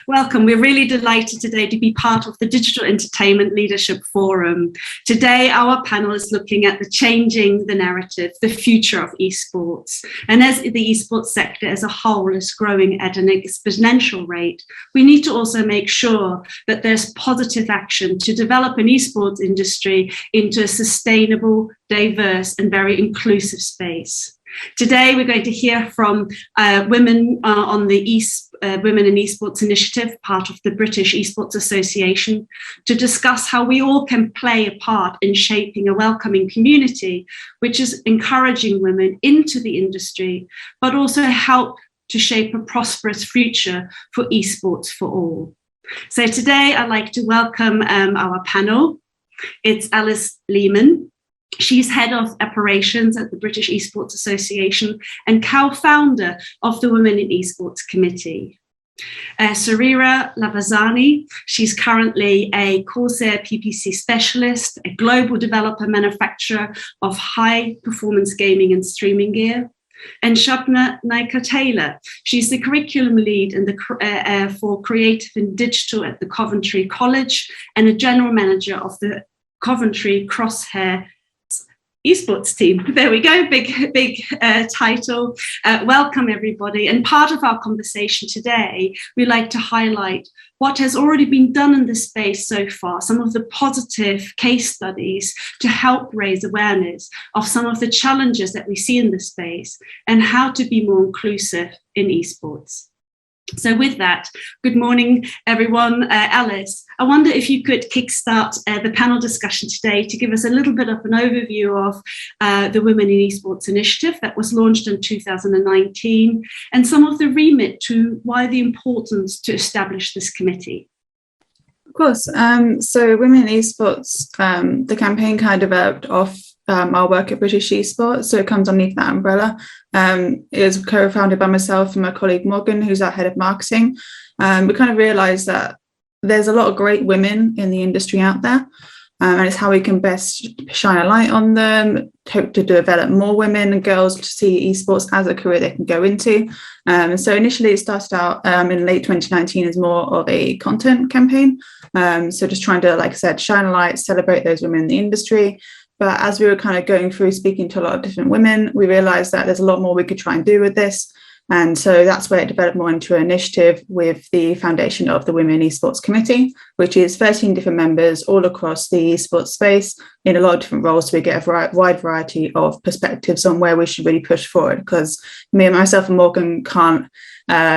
Welcome. We're really delighted today to be part of the Digital Entertainment Leadership Forum. Today, our panel is looking at the changing the narrative, the future of esports. And as the esports sector as a whole is growing at an exponential rate, we need to also make sure that there's positive action to develop an esports industry into a sustainable, diverse, and very inclusive space. Today, we're going to hear from women on the Women in Esports Initiative, part of the British Esports Association, to discuss how we all can play a part in shaping a welcoming community, which is encouraging women into the industry, but also help to shape a prosperous future for esports for all. So today, I'd like to welcome our panel. It's Alice Leaman. She's head of operations at the British Esports Association and co-founder of the Women in Esports Committee. Sarira Lavasani, she's currently a Corsair PPC specialist, a global developer manufacturer of high performance gaming and streaming gear. And Shoubna Naika-Taylor, she's the curriculum lead in for creative and digital at the Coventry College and a general manager of the Coventry Crosshairs Esports team. There we go, big title. Welcome everybody. And part of our conversation today, we like to highlight what has already been done in this space so far, some of the positive case studies to help raise awareness of some of the challenges that we see in this space and how to be more inclusive in esports. So with that, good morning, everyone. Alice, I wonder if you could kickstart the panel discussion today to give us a little bit of an overview of the Women in Esports Initiative that was launched in 2019 and some of the remit to why the importance to establish this committee. Of course. So Women in Esports, the campaign kind of developed off our work at British Esports, so it comes underneath that umbrella. It was co-founded by myself and my colleague Morgan, who's our head of marketing. We kind of realised that there's a lot of great women in the industry out there, and it's how we can best shine a light on them, hope to develop more women and girls to see esports as a career they can go into. So initially it started out in late 2019 as more of a content campaign. So just trying to, like I said, shine a light, celebrate those women in the industry. But as we were kind of going through speaking to a lot of different women, we realised that there's a lot more we could try and do with this. And so that's where it developed more into an initiative with the foundation of the Women in Esports Committee, which is 13 different members all across the esports space in a lot of different roles. So we get a wide variety of perspectives on where we should really push forward, because me and myself and Morgan can't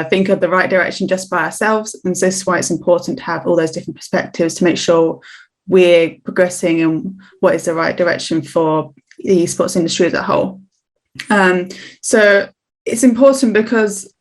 think of the right direction just by ourselves. And so this is why it's important to have all those different perspectives to make sure we're progressing in what is the right direction for the esports industry as a whole. So it's important because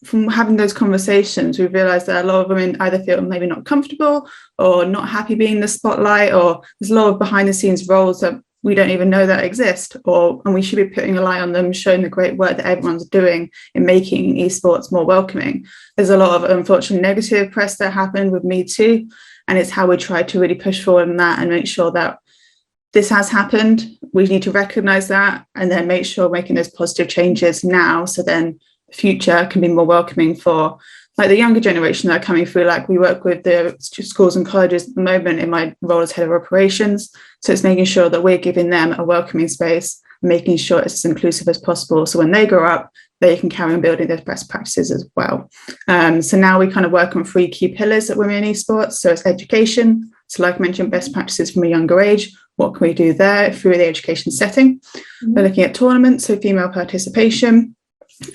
from having those conversations, we've realised that a lot of women either feel maybe not comfortable or not happy being in the spotlight, or there's a lot of behind the scenes roles that we don't even know that exist, and we should be putting a light on them, showing the great work that everyone's doing in making esports more welcoming. There's a lot of unfortunate negative press that happened with Me Too, and it's how we try to really push forward on that and make sure that this has happened. We need to recognise that and then make sure we're making those positive changes now, so then the future can be more welcoming for like the younger generation that are coming through. Like we work with the schools and colleges at the moment in my role as head of operations. So it's making sure that we're giving them a welcoming space, making sure it's as inclusive as possible. So when they grow up, they can carry on building those best practices as well. So now we kind of work on 3 key pillars at Women in Esports. So it's education. So like I mentioned, best practices from a younger age. What can we do there through the education setting? We're looking at tournaments, so female participation,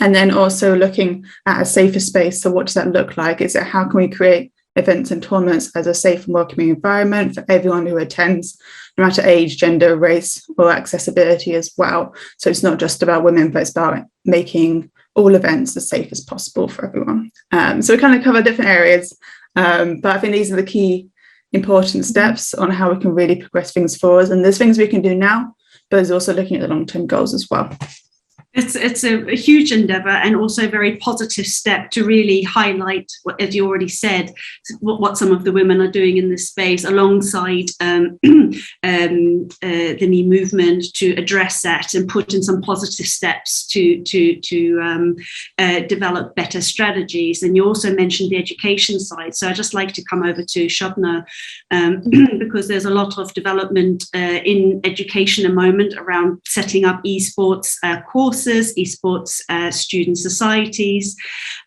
and then also looking at a safer space. So what does that look like? Is it how can we create events and tournaments as a safe and welcoming environment for everyone who attends, no matter age, gender, race, or accessibility as well. So it's not just about women, but it's about making all events as safe as possible for everyone. So we kind of cover different areas, but I think these are the key important steps on how we can really progress things forward. And there's things we can do now, but there's also looking at the long-term goals as well. It's a huge endeavour, and also a very positive step to really highlight, as you already said, what some of the women are doing in this space alongside the Me movement to address that and put in some positive steps to develop better strategies. And you also mentioned the education side. So I'd just like to come over to Shoubna, because there's a lot of development in education at the moment around setting up esports courses, esports student societies,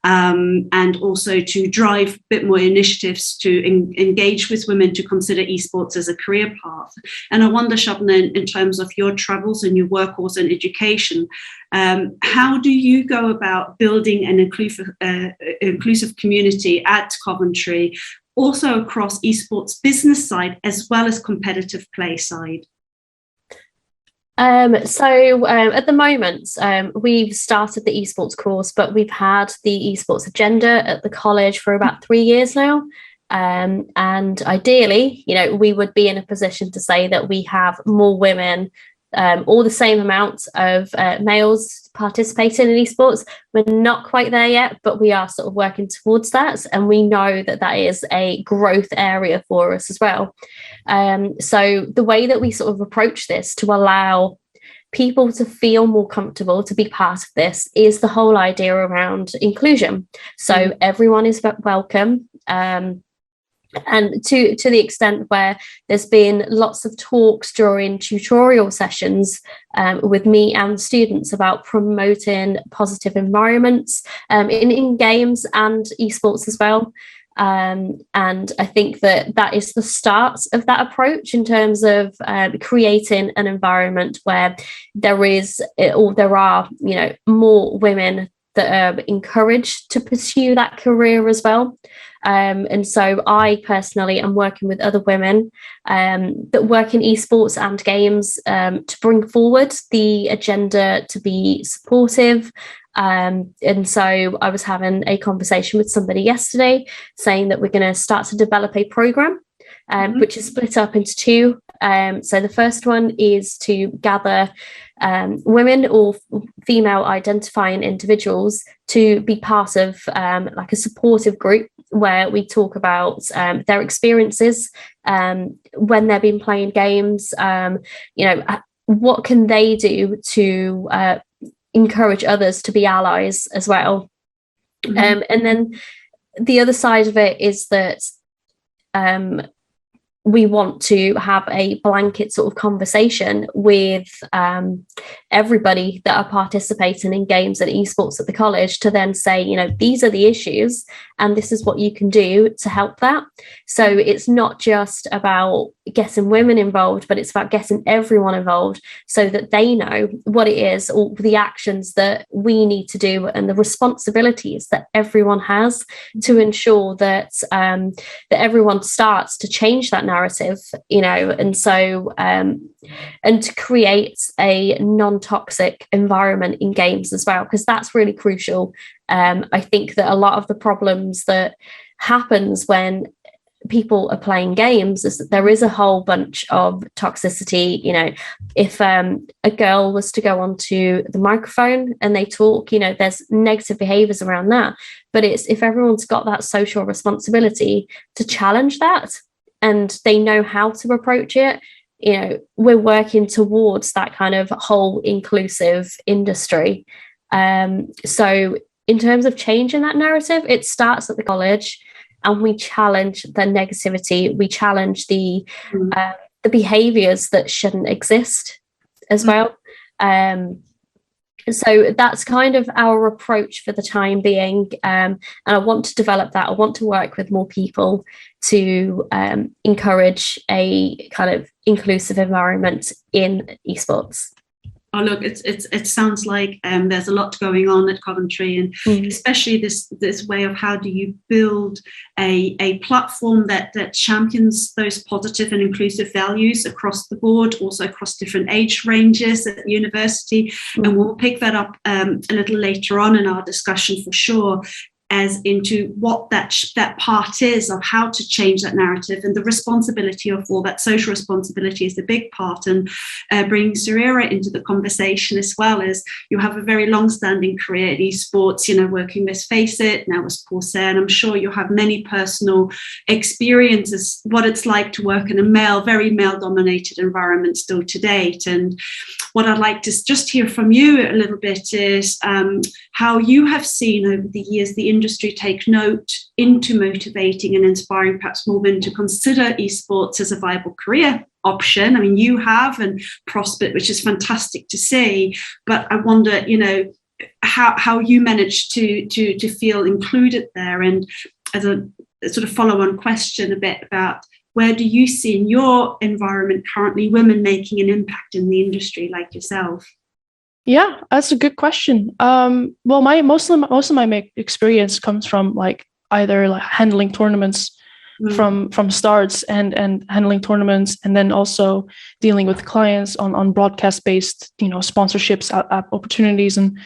and also to drive a bit more initiatives to engage with women to consider esports as a career path. And I wonder, Shoubna, in terms of your travels and your work also in education, how do you go about building an inclusive community at Coventry, also across esports business side as well as competitive play side? So at the moment, we've started the esports course, but we've had the esports agenda at the college for about 3 years now. And ideally, we would be in a position to say that we have more women or the same amount of males participating in esports. We're not quite there yet, but we are sort of working towards that. And we know that that is a growth area for us as well. So the way that we sort of approach this to allow people to feel more comfortable to be part of this is the whole idea around inclusion. So everyone is welcome. And to the extent where there's been lots of talks during tutorial sessions with me and students about promoting positive environments in games and esports as well. And I think that is the start of that approach in terms of creating an environment where there are more women that are encouraged to pursue that career as well. And so I personally am working with other women that work in esports and games to bring forward the agenda to be supportive. And so I was having a conversation with somebody yesterday saying that we're going to start to develop a program, which is split up into two. So the first one is to gather women or female identifying individuals to be part of like a supportive group where we talk about their experiences when they've been playing games, what can they do to encourage others to be allies as well. And then the other side of it is that we want to have a blanket sort of conversation with everybody that are participating in games and esports at the college to then say, these are the issues and this is what you can do to help that. So it's not just about getting women involved, but it's about getting everyone involved so that they know what it is, or the actions that we need to do and the responsibilities that everyone has to ensure that that everyone starts to change that narrative, and so and to create a non-toxic environment in games as well, because that's really crucial. I think that a lot of the problems that happens when people are playing games is that there is a whole bunch of toxicity. If a girl was to go onto the microphone and they talk, there's negative behaviors around that, but it's if everyone's got that social responsibility to challenge that and they know how to approach it, we're working towards that kind of whole inclusive industry. So in terms of changing that narrative, it starts at the college. And we challenge the negativity. We challenge the behaviours that shouldn't exist as well. So that's kind of our approach for the time being. And I want to develop that. I want to work with more people to encourage a kind of inclusive environment in esports. Oh, look, it sounds like there's a lot going on at Coventry, and especially this way of how do you build a platform that champions those positive and inclusive values across the board, also across different age ranges at university. And we'll pick that up a little later on in our discussion for sure. as into what that part is of how to change that narrative, and the responsibility of all that. Social responsibility is the big part, and bringing Sarira into the conversation as well, as you have a very long-standing career in esports, working with Face It, now with Corsair, and I'm sure you have many personal experiences what it's like to work in a very male-dominated environment still to date. And what I'd like to just hear from you a little bit is how you have seen over the years the industry take note into motivating and inspiring perhaps more women to consider esports as a viable career option. I mean, you have, and Prospect, which is fantastic to see, but I wonder, how you managed to feel included there. And as a sort of follow-on question a bit about, where do you see in your environment currently women making an impact in the industry like yourself? Yeah, that's a good question. Well, most of my experience comes from either handling tournaments from starts and handling tournaments, and then also dealing with clients on broadcast-based sponsorships, opportunities, and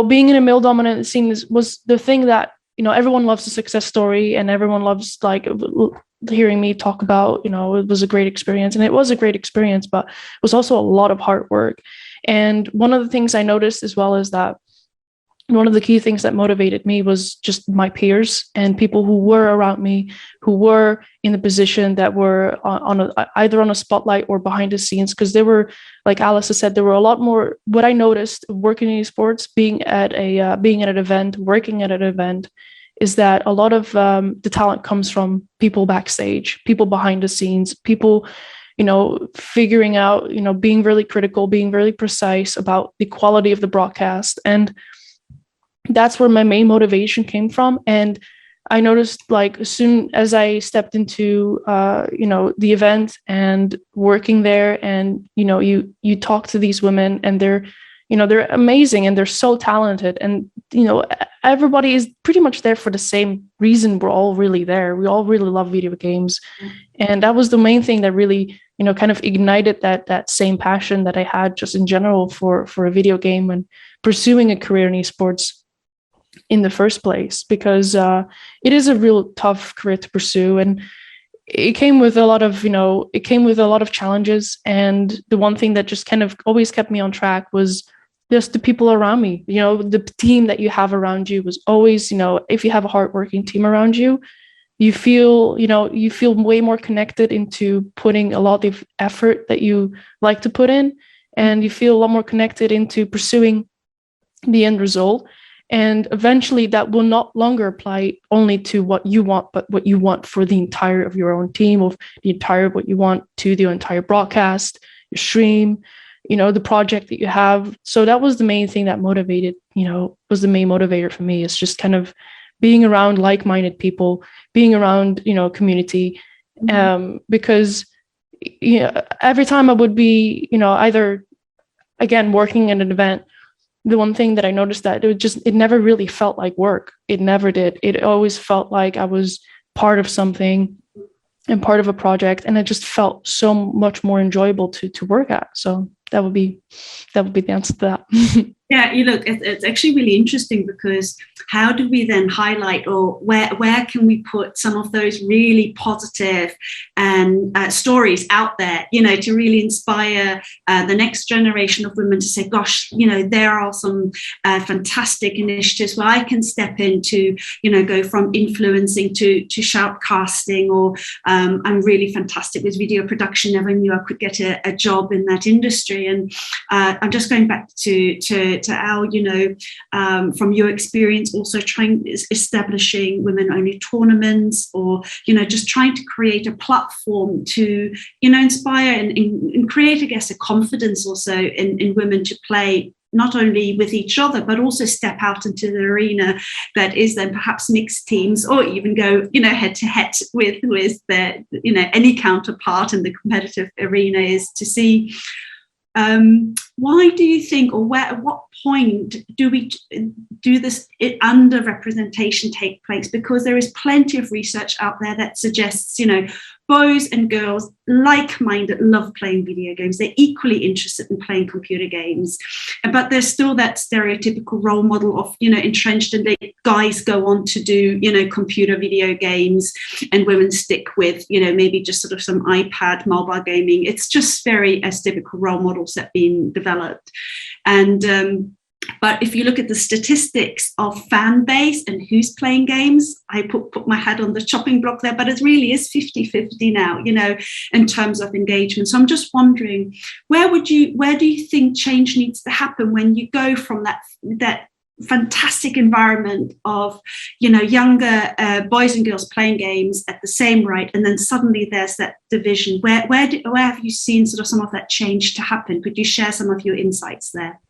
being in a male-dominant scene was the thing that everyone loves a success story, and everyone loves hearing me talk about, it was a great experience, and it was a great experience, but it was also a lot of hard work. And one of the things I noticed as well is that one of the key things that motivated me was just my peers and people who were around me, who were in the position that were either on a spotlight or behind the scenes, because there were, like Alice has said, there were a lot more. What I noticed working in esports, being at an event, working at an event, is that a lot of the talent comes from people backstage, people behind the scenes, people, figuring out, being really critical, being really precise about the quality of the broadcast. And that's where my main motivation came from. And I noticed, as soon as I stepped into, the event and working there, and, you talk to these women, and they're amazing, and they're so talented, and, everybody is pretty much there for the same reason. We're all really there. We all really love video games. And that was the main thing that really, kind of ignited that same passion that I had just in general for a video game and pursuing a career in esports in the first place, because it is a real tough career to pursue, and it came with a lot of challenges. And the one thing that just kind of always kept me on track was just the people around me. The team that you have around you was always, if you have a hardworking team around you, you feel way more connected into putting a lot of effort that you like to put in, and you feel a lot more connected into pursuing the end result. And eventually that will not longer apply only to what you want, but what you want for the entire of your own team, of the entire, what you want to the entire broadcast, your stream, the project that you have. So that was the main thing that motivated, was the main motivator for me, is just kind of being around like-minded people, being around, community, because every time I would be, either, again, working at an event, the one thing that I noticed that it never really felt like work. It never did. It always felt like I was part of something and part of a project, and it just felt so much more enjoyable to work at. So that would be the answer to that. Yeah, it's actually really interesting, because how do we then highlight, or where can we put some of those really positive and stories out there, to really inspire the next generation of women to say, gosh, there are some fantastic initiatives where I can step into, go from influencing to shoutcasting, or I'm really fantastic with video production, never knew I could get a job in that industry. And I'm just going back to Al, from your experience, also establishing women-only tournaments, or just trying to create a platform to inspire and create, I guess, a confidence also in women to play not only with each other, but also step out into the arena that is then perhaps mixed teams, or even go head to head with their any counterpart in the competitive arena, is to see. Why do you think, or at what point do we do this underrepresentation take place? Because there is plenty of research out there that suggests, boys and girls, like-minded, love playing video games. They're equally interested in playing computer games, but there's still that stereotypical role model of, entrenched, and guys go on to do, computer video games, and women stick with, maybe just sort of some iPad mobile gaming. It's just very typical role models that have been developed. And but if you look at the statistics of fan base and who's playing games, I put my head on the chopping block there, but it really is 50-50 now, in terms of engagement. So I'm just wondering, where do you think change needs to happen when you go from that fantastic environment of, younger boys and girls playing games at the same rate, and then suddenly there's that division? Where have you seen sort of some of that change to happen? Could you share some of your insights there?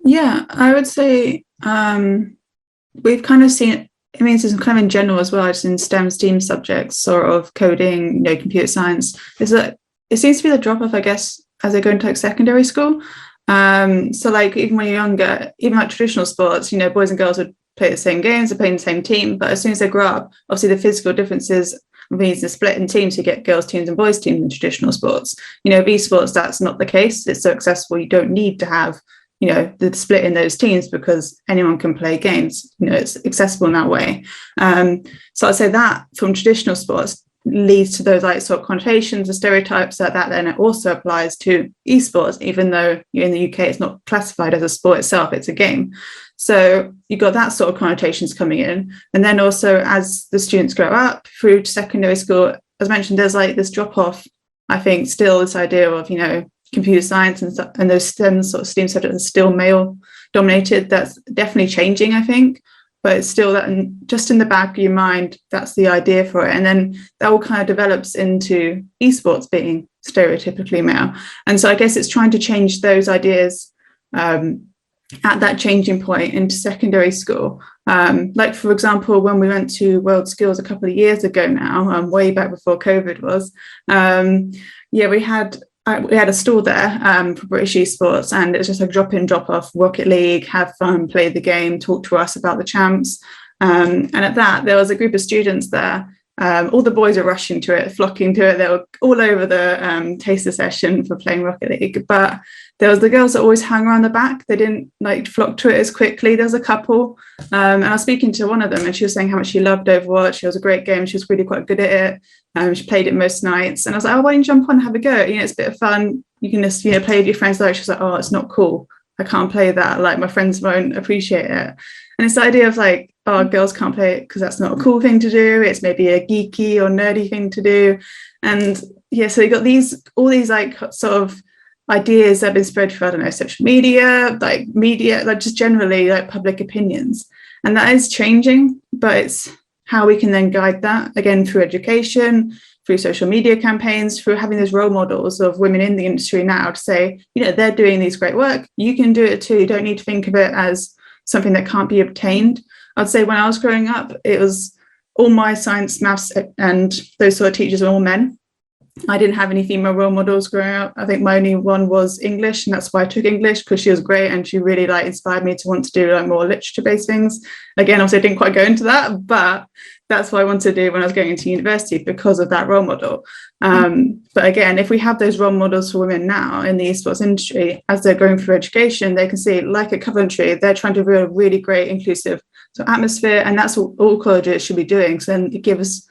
Yeah, I would say we've kind of seen it. I mean, it's kind of in general as well, just in STEM subjects, sort of coding, computer science. It seems to be the drop off, I guess, as they go into like secondary school. So like even when you're younger, even like traditional sports, boys and girls would play the same games, they're playing the same team. But as soon as they grow up, obviously the physical differences means to split in teams. You get girls teams and boys teams in traditional sports. Esports, that's not the case. It's so accessible. You don't need to have the split in those teams because anyone can play games. It's accessible in that way. So I'd say that from traditional sports leads to those like sort of connotations and stereotypes that then it also applies to esports, even though in the UK it's not classified as a sport itself, it's a game. So you've got that sort of connotations coming in. And then also as the students grow up through to secondary school, as mentioned, there's like this drop off, I think, still this idea of, computer science and those STEM subjects are still male dominated. That's definitely changing, I think, but it's still that just in the back of your mind, that's the idea for it. And then that all kind of develops into esports being stereotypically male. And so I guess it's trying to change those ideas at that changing point into secondary school. Like, for example, when we went to World Skills a couple of years ago now, way back before COVID was, we had a stall there for British esports, and it was just like drop in, drop off, Rocket League, have fun, play the game, talk to us about the champs. And at that, there was a group of students there. All the boys were rushing to it, flocking to it. They were all over the taster session for playing Rocket League. But there was the girls that always hung around the back. They didn't flock to it as quickly. There was a couple. And I was speaking to one of them, and she was saying how much she loved Overwatch. It was a great game. She was really quite good at it. She played it most nights. And I was like, why don't you jump on and have a go? It's a bit of fun. You can just, play with your friends. She was like, oh, it's not cool. I can't play that. Like, my friends won't appreciate it. And it's the idea of like, oh, girls can't play it because that's not a cool thing to do. It's maybe a geeky or nerdy thing to do. And so you got all these like sort of ideas that have been spread through, I don't know, social media, like just generally like public opinions. And that is changing, but it's how we can then guide that, again, through education, through social media campaigns, through having those role models of women in the industry now to say, they're doing these great work. You can do it too. You don't need to think of it as something that can't be obtained. I'd say when I was growing up, it was all my science, maths, and those sort of teachers were all men. I didn't have any female role models growing up. I think my only one was English, and that's why I took English, because she was great and she really inspired me to want to do more literature-based things. Again, obviously I didn't quite go into that, but that's what I wanted to do when I was going into university because of that role model. But again, if we have those role models for women now in the esports industry, as they're going through education, they can see, like at Coventry, they're trying to build a really great inclusive atmosphere, and that's what all colleges should be doing. So then it gives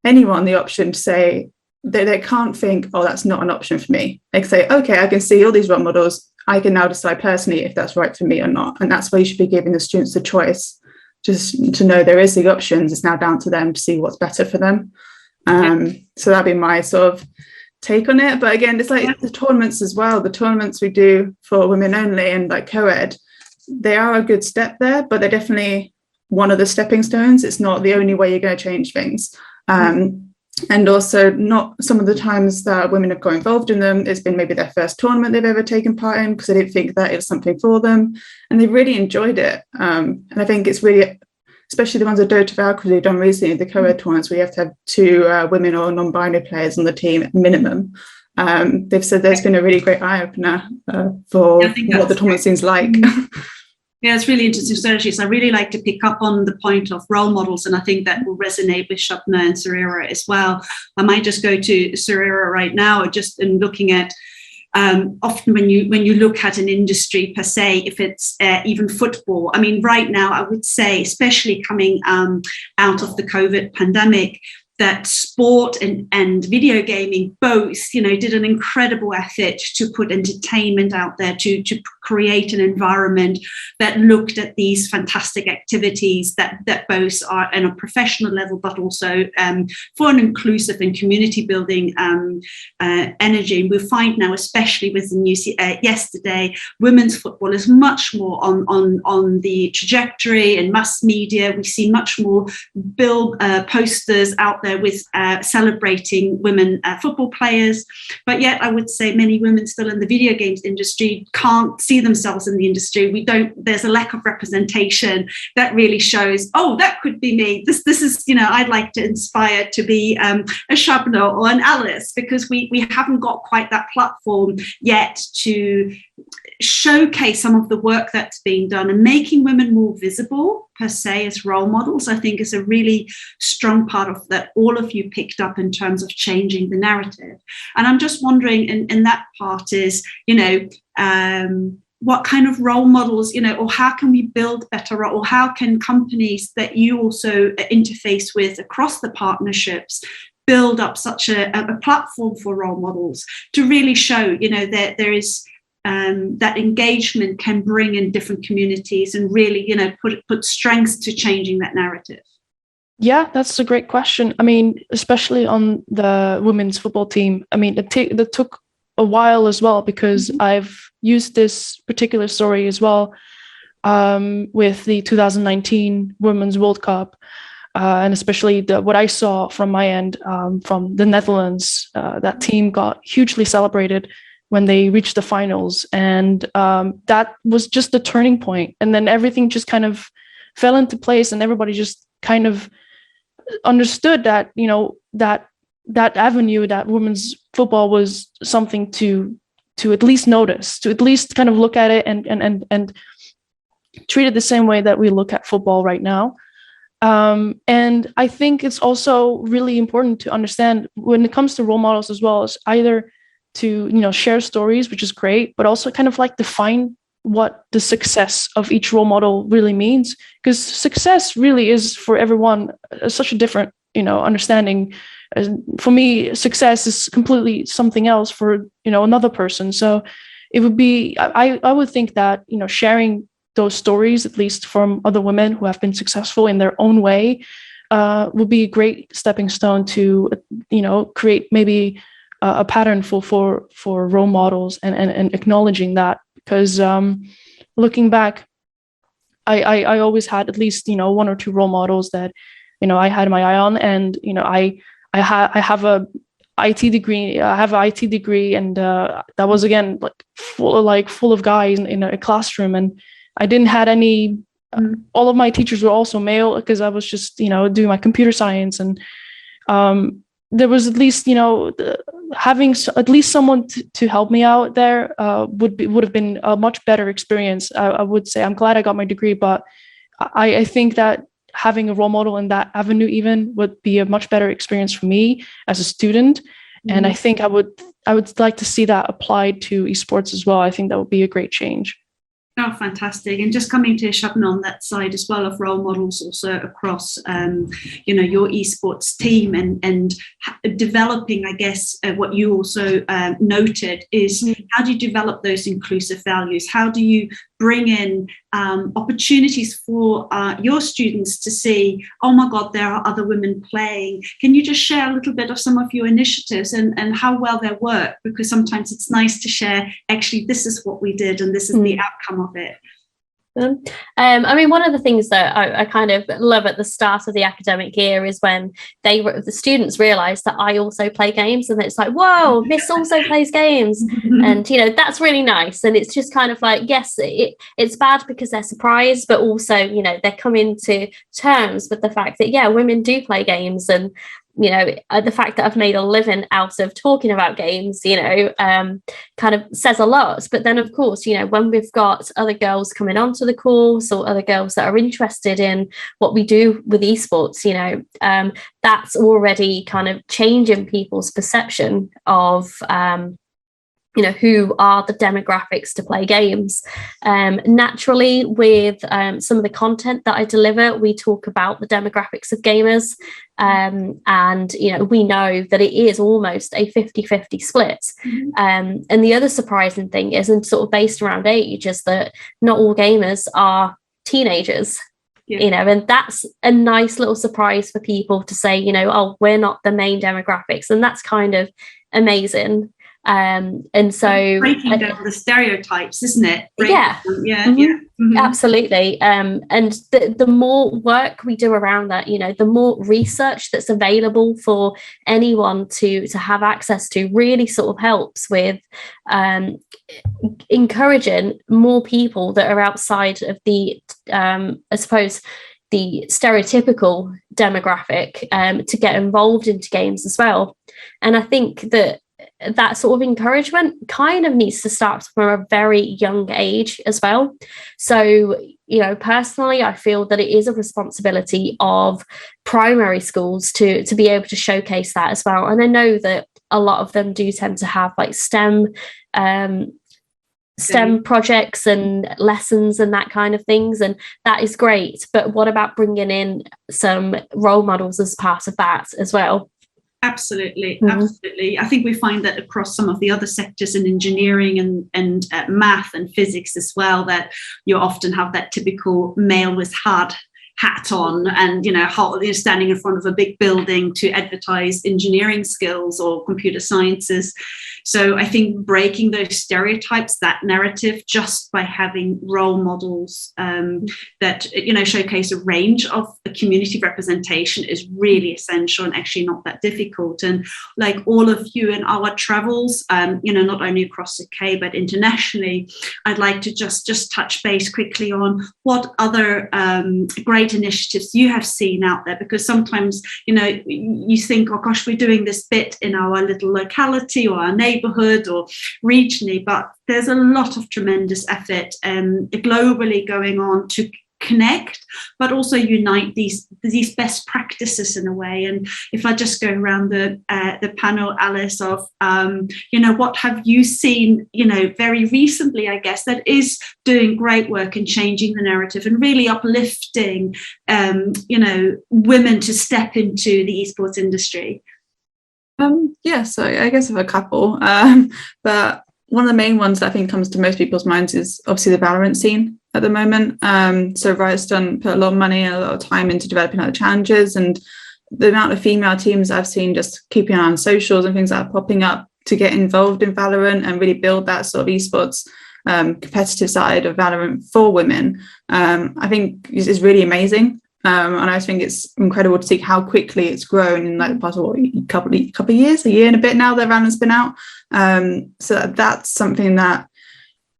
anyone the option to say, they can't think, oh, that's not an option for me. They can say, okay, I can see all these role models. I can now decide personally if that's right for me or not. And that's why you should be giving the students the choice, just to know there is the options. It's now down to them to see what's better for them. So that'd be my sort of take on it. But again, it's like the tournaments as well. The tournaments we do for women only and like co-ed, they are a good step there, but they're definitely one of the stepping stones. It's not the only way you're going to change things. And also, not some of the times that women have got involved in them, it's been maybe their first tournament they've ever taken part in because they didn't think that it was something for them, and they really enjoyed it. And I think it's really, especially the ones at Dota Valkyrie done recently, the co-ed tournaments, where you have to have 2 women or non-binary players on the team at minimum. They've said there's been a really great eye-opener for what the tournament seems like. Yeah, it's really interesting strategies. I really like to pick up on the point of role models, and I think that will resonate with Shoubna and Sarira as well. I might just go to Sarira right now, just in looking at often when you look at an industry per se, if it's even football. I mean, right now, I would say, especially coming out of the COVID pandemic, that sport and video gaming both, did an incredible effort to put entertainment out there, to create an environment that looked at these fantastic activities that both are on a professional level, but also for an inclusive and community building energy. And we find now, especially with the news yesterday, women's football is much more on the trajectory and mass media. We see much more posters out there with celebrating women football players, but yet I would say many women still in the video games industry can't see themselves in the industry. There's a lack of representation that really shows, oh, that could be me. This is, I'd like to inspire to be a Shoubna or an Alice, because we haven't got quite that platform yet to showcase some of the work that's being done. And making women more visible per se as role models, I think, is a really strong part of that all of you picked up in terms of changing the narrative. And I'm just wondering, in that part is, what kind of role models, or how can we build better, or how can companies that you also interface with across the partnerships build up such a platform for role models to really show, that there is that engagement can bring in different communities and really, put strength to changing that narrative? Yeah, that's a great question. I mean, especially on the women's football team. I mean, it took a while as well, because I've used this particular story as well with the 2019 Women's World Cup, and especially what I saw from my end from the Netherlands. That team got hugely celebrated when they reached the finals, and that was just the turning point. And then everything just kind of fell into place, and everybody just kind of understood that, that avenue, that women's football was something to at least notice, to at least kind of look at it and treat it the same way that we look at football right now. And I think it's also really important to understand when it comes to role models as well, as either to, share stories, which is great, but also kind of like define what the success of each role model really means, because success really is for everyone such a different, understanding. For me, success is completely something else for, another person. So it would be, I would think that, sharing those stories, at least from other women who have been successful in their own way, would be a great stepping stone to, create maybe a pattern for role models and acknowledging that. Because looking back, I always had at least, one or two role models that, I had my eye on. And, I have a IT degree. I have an IT degree, and that was, again, full of guys in a classroom. And I didn't had any, all of my teachers were also male, because I was just, doing my computer science. And there was at least, having at least someone to help me out there would have been a much better experience. I would say I'm glad I got my degree, but I think that having a role model in that avenue even would be a much better experience for me as a student. And I think I would like to see that applied to esports as well. I think that would be a great change. Oh, fantastic. And just coming to Shoubna on that side as well of role models also across, your esports team and developing, I guess, what you also noted is how do you develop those inclusive values? How do you bring in opportunities for your students to see, oh my God, there are other women playing. Can you just share a little bit of some of your initiatives and how well they work? Because sometimes it's nice to share, actually, this is what we did and this is the outcome of it. I mean, one of the things that I kind of love at the start of the academic year is when the students realise that I also play games, and it's like, whoa, Miss also plays games. And, that's really nice. And it's just kind of like, yes, it's bad because they're surprised, but also, they're coming to terms with the fact that, yeah, women do play games. And the fact that I've made a living out of talking about games, kind of says a lot. But then, of course, when we've got other girls coming onto the course or other girls that are interested in what we do with esports, that's already kind of changing people's perception of who are the demographics to play games. Naturally, with some of the content that I deliver, we talk about the demographics of gamers. And we know that it is almost a 50-50 split. And the other surprising thing is, and sort of based around age, is that not all gamers are teenagers. And that's a nice little surprise for people to say, oh, we're not the main demographics. And that's kind of amazing. And so breaking down the stereotypes, isn't it? Absolutely. And the more work we do around that, the more research that's available for anyone to have access to really sort of helps with encouraging more people that are outside of the I suppose the stereotypical demographic to get involved into games as well. And I think that sort of encouragement kind of needs to start from a very young age as well. So, personally, I feel that it is a responsibility of primary schools to be able to showcase that as well. And I know that a lot of them do tend to have like STEM projects and lessons and that kind of things, and that is great. But what about bringing in some role models as part of that as well? Absolutely. I think we find that across some of the other sectors in engineering and math and physics as well, that you often have that typical male with hard hat on and standing in front of a big building to advertise engineering skills or computer sciences. So I think breaking those stereotypes, that narrative, just by having role models that showcase a range of community representation is really essential and actually not that difficult. And like all of you in our travels, not only across the UK but internationally, I'd like to just touch base quickly on what other great initiatives you have seen out there, because sometimes you think, oh gosh, we're doing this bit in our little locality or our neighborhood or regionally, but there's a lot of tremendous effort globally going on to connect but also unite these best practices in a way. And if I just go around the panel, Alice, of what have you seen very recently, I guess, that is doing great work in changing the narrative and really uplifting women to step into the esports industry? So I guess I have a couple, but one of the main ones that I think comes to most people's minds is obviously the Valorant scene at the moment. So Riot's put a lot of money and a lot of time into developing other challenges, and the amount of female teams I've seen just keeping on socials and things like that popping up to get involved in Valorant and really build that sort of esports competitive side of Valorant for women, I think is really amazing. And I think it's incredible to see how quickly it's grown in like the past couple of years, a year and a bit now that Valorant's been out. So that's something that,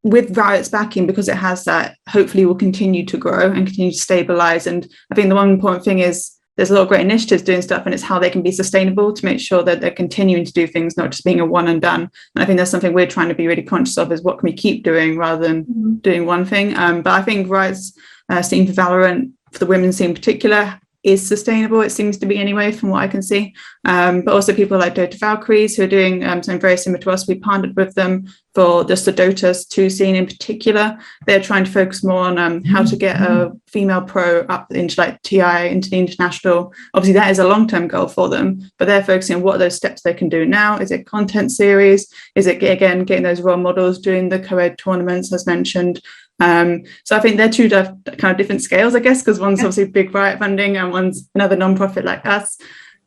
with Riot's backing, because it has that, hopefully will continue to grow and continue to stabilize. And I think the one important thing is there's a lot of great initiatives doing stuff, and it's how they can be sustainable to make sure that they're continuing to do things, not just being a one and done. And I think that's something we're trying to be really conscious of, is what can we keep doing rather than doing one thing. But I think Riot's scene for Valorant, for the women's scene in particular, is sustainable. It seems to be anyway, from what I can see. But also people like Dota Valkyries, who are doing something very similar to us. We partnered with them for just the Dota 2 scene in particular. They're trying to focus more on how to get a female pro up into like TI, into the international. Obviously, that is a long-term goal for them, but they're focusing on what are those steps they can do now. Is it content series? Is it, again, getting those role models, doing the co-ed tournaments, as mentioned? So I think they're two kind of different scales, I guess, because one's obviously big Riot funding and one's another non-profit like us.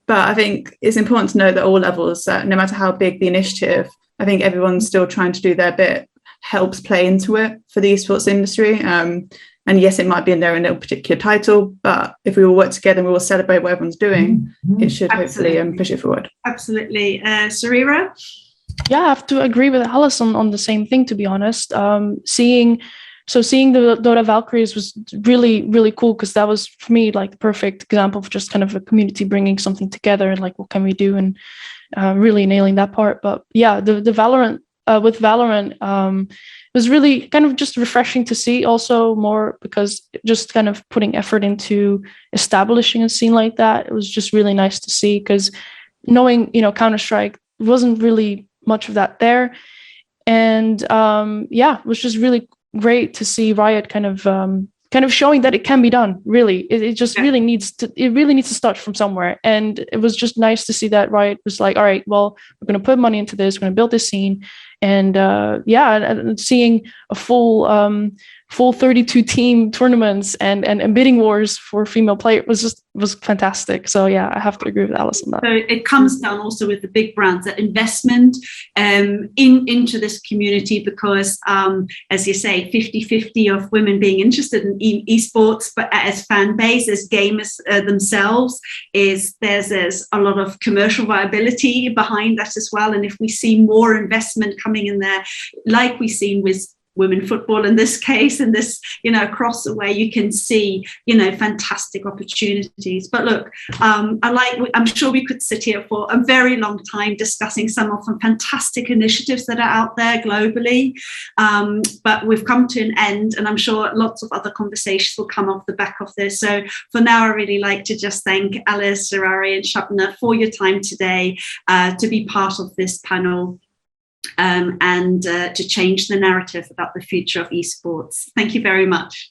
But I think it's important to know that all levels, no matter how big the initiative, I think everyone's still trying to do their bit, helps play into it for the esports industry. And yes, it might be in their own little particular title, but if we all work together and we all celebrate what everyone's doing, it should hopefully push it forward. Absolutely. Sarira? Yeah, I have to agree with Alice on the same thing, to be honest. Seeing So seeing the Dota Valkyries was really, really cool, because that was for me like the perfect example of just kind of a community bringing something together and like, what can we do, and really nailing that part. But yeah, the Valorant with Valorant was really kind of just refreshing to see, also more because just kind of putting effort into establishing a scene like that. It was just really nice to see, because knowing, Counter-Strike wasn't really much of that there. And it was just really great to see Riot kind of showing that it can be done. Really, it just really needs to start from somewhere. And it was just nice to see that Riot was like, all right, well, we're going to put money into this, we're going to build this scene. And and seeing a full 32 team tournaments and bidding wars for female players was fantastic. So yeah, I have to agree with Alice on that. So it comes down also with the big brands, that investment into this community, because as you say, 50-50 of women being interested in esports, but as fan base, as gamers themselves, there's a lot of commercial viability behind that as well. And if we see more investment coming in there, like we've seen with women football in this case, and this, across the way, you can see, fantastic opportunities. But look, I'm sure we could sit here for a very long time discussing some of the fantastic initiatives that are out there globally. But we've come to an end, and I'm sure lots of other conversations will come off the back of this. So for now, I really like to just thank Alice, Zerari, and Shoubna for your time today to be part of this panel. And to change the narrative about the future of esports. Thank you very much.